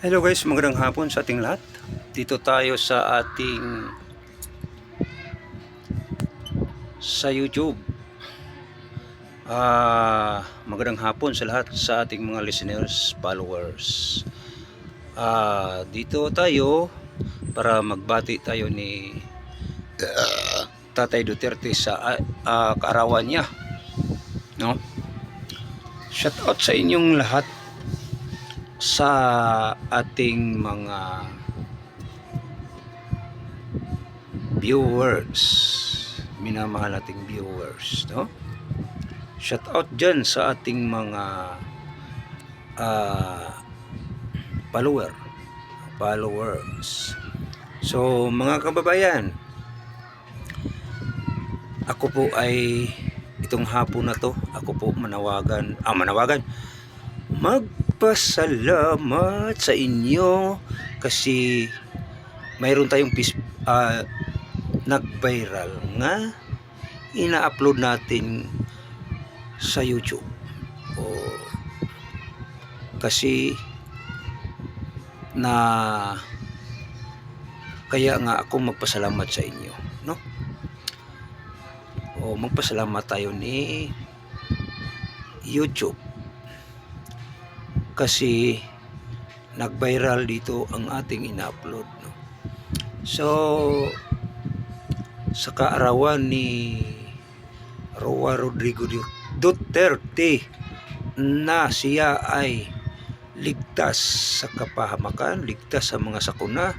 Hello guys, magandang hapon sa ating lahat. Dito tayo sa ating YouTube. Magandang hapon sa lahat sa ating mga listeners, followers. Dito tayo para magbati tayo ni Tatay Duterte sa kaarawan niya. No? Shout out sa inyong lahat sa ating mga viewers, minamahal nating viewers, no? Shout out dyan sa ating mga followers. So mga kababayan, ako po ay itong hapon na to, ako po manawagan magpasalamat sa inyo kasi mayroon tayong nag-viral nga ina-upload natin sa YouTube. Kasi na kaya nga ako magpasalamat sa inyo, no? Magpasalamat tayo ni YouTube kasi nag-viral dito ang ating ina-upload, no? So sa kaarawan ni Roa Rodrigo Duterte na siya ay ligtas sa kapahamakan, ligtas sa mga sakuna,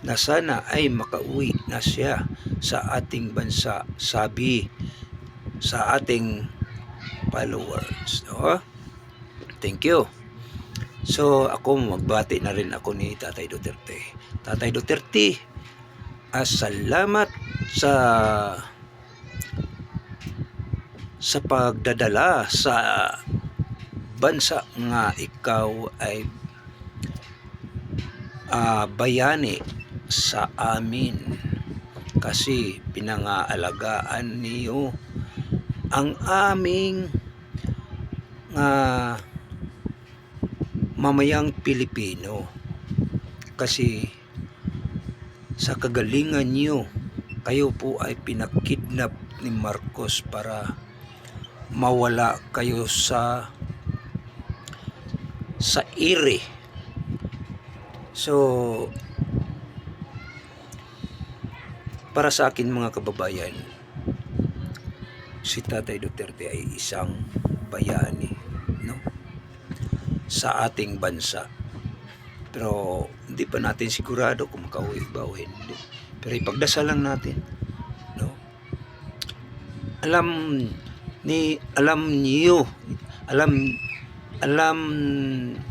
na sana ay makauwi na siya sa ating bansa, sabi sa ating followers, no? Thank you. So ako magbati na rin ako ni Tatay Duterte. Tatay Duterte, salamat sa pagdadala sa bansa nga ikaw ay bayani sa amin kasi pinangaalagaan niyo ang aming mamayang Pilipino kasi sa kagalingan niyo kayo po ay pinakidnap ni Marcos para mawala kayo sa ere. So para sa akin mga kababayan, si Tatay Duterte ay isang bayani, no? Sa ating bansa. Pero hindi pa natin sigurado kung makauwi ba o hindi. Pero ipagdasal lang natin, no? Alam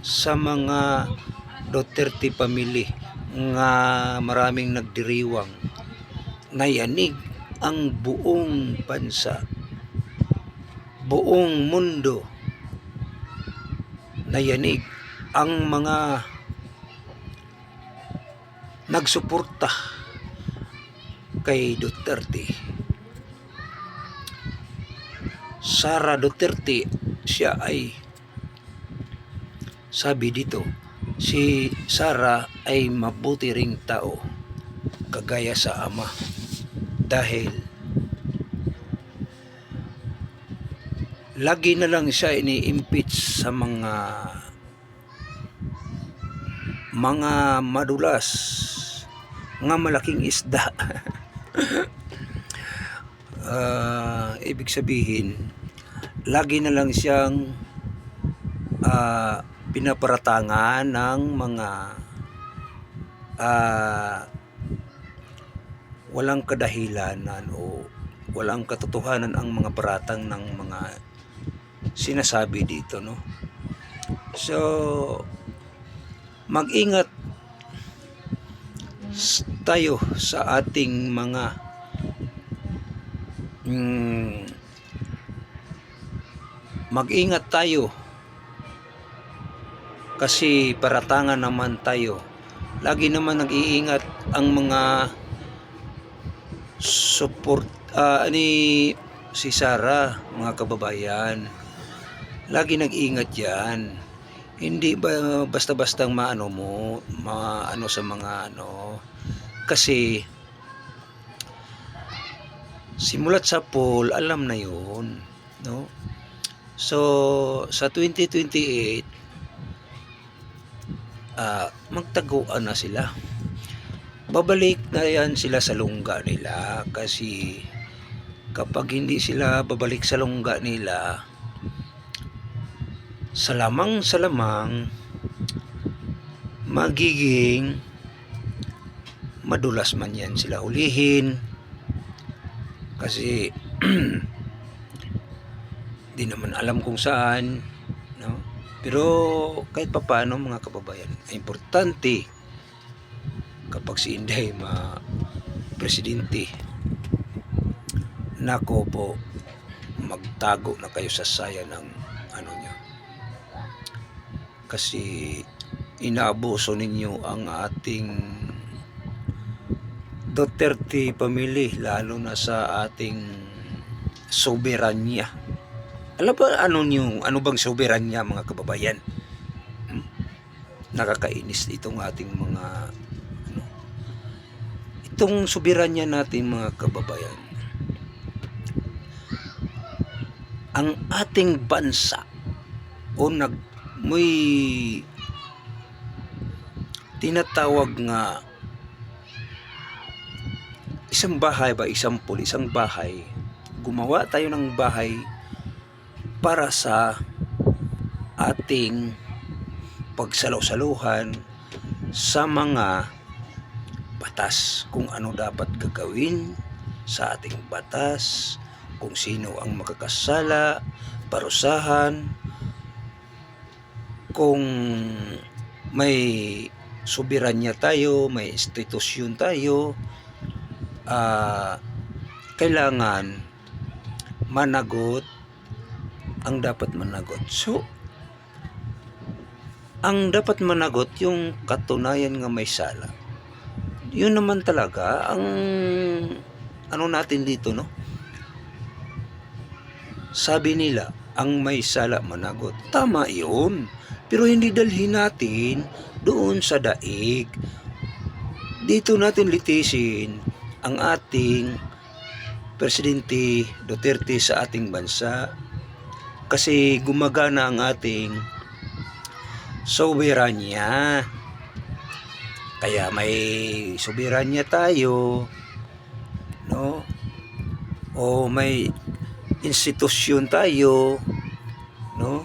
sa mga Duterte family nga maraming nagdiriwang na yanig ang buong bansa, buong mundo, na yanig ang mga nagsuporta kay Duterte. Sara Duterte, siya ay sabi dito, si Sara ay mabuti ring tao kagaya sa ama dahil lagi na lang siya ini-impeach sa mga madulas nga malaking isda. Ibig sabihin lagi na lang siyang pinaparatangan ng mga walang kadahilanan o walang katotohanan ang mga paratang ng mga sinasabi dito, no? So mag-ingat tayo sa ating mga mag-ingat tayo kasi paratangan naman tayo. Lagi naman nag-iingat ang mga support ni si Sara, mga kababayan. Lagi nag-ingat yan. Hindi ba basta-bastang maano mo, maano sa mga ano, kasi simulat sa poll alam na 'yun, no? So, sa 2028, magtaguan na sila. Babalik na 'yan sila sa lungga nila kasi kapag hindi sila babalik sa lungga nila, sa lamang magiging madulas man yan sila hulihin kasi di naman alam kung saan, no? Pero kahit papaano mga kababayan, importante kapag si Inday presidente, nako po, magtago na kayo sa saya ng ano niya, kasi inaabuso ninyo ang ating Duterte family, lalo na sa ating soberanya. Alam ba ano bang soberanya mga kababayan? Nakakainis itong ating mga ano, itong soberanya natin mga kababayan. Ang ating bansa o may tinatawag nga isang bahay, gumawa tayo ng bahay para sa ating pagsalo-saluhan sa mga batas, kung ano dapat gagawin sa ating batas, kung sino ang makakasala, parusahan, kung may soberanya tayo, may institusyon tayo, kailangan managot ang dapat managot. So, ang dapat managot yung katunayan nga may sala. Yun naman talaga ang ano natin dito, no? Sabi nila, ang may sala managot. Tama yun. Pero hindi dalhin natin doon sa daig. Dito natin litisin ang ating Presidente Duterte sa ating bansa kasi gumagana ang ating soberanya. Kaya may soberanya tayo, no? O may institusyon tayo, no?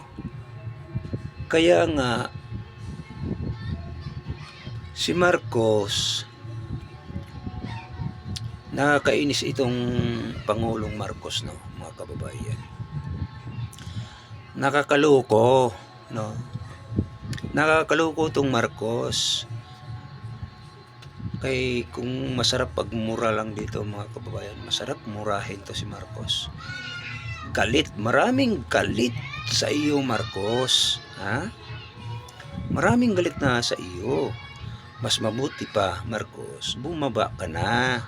Kaya nga si Marcos, nakakainis itong Pangulong Marcos, no, mga kababayan. Nakakaloko, no? Nakakaloko itong Marcos. Kay kung masarap pagmura lang dito mga kababayan, masarap murahin to si Marcos. Galit, maraming galit sa iyo Marcos, ha? Maraming galit na sa iyo. Mas mabuti pa Marcos, bumaba ka na.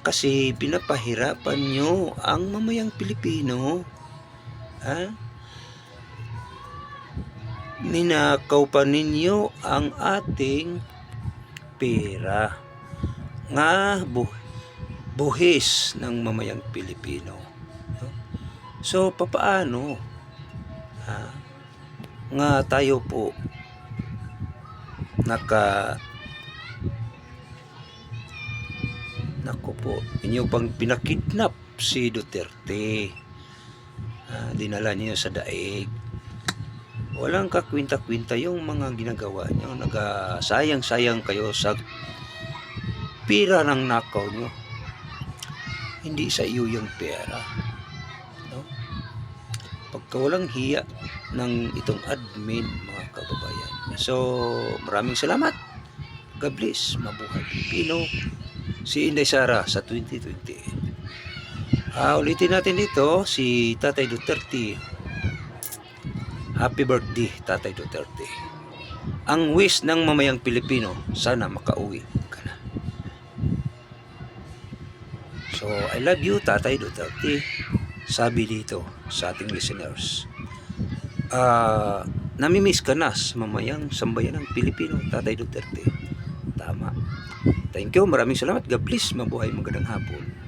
Kasi pinapahirapan nyo ang mamayang Pilipino. Ha? Ninakaw pa ninyo ang ating pera nga buhis ng mamayang Pilipino. So, papaano? Ha? Nga tayo po nako po, inyo pang pinakidnap si Duterte. Dinala niyo sa daig. Walang kakwinta-kwinta yung mga ginagawa niyo. Nagasayang-sayang kayo sa pera ng nakaw niyo. Hindi sa iyo yung pera. No? Pagka walang hiya ng itong admin, mga kababayan. So, maraming salamat. God bless. Mabuhay Pilipino. Si Inday Sara sa 2028. Ulitin natin dito si Tatay Duterte. Happy birthday, Tatay Duterte. Ang wish ng mamayang Pilipino, sana makauwi ka na. So, I love you, Tatay Duterte. Sabi dito sa ating listeners. namimiss ka na sa mamayang sambayan ng Pilipino, Tatay Duterte. Tama. Thank you, maraming salamat. God bless, mabuhay, magandang hapon.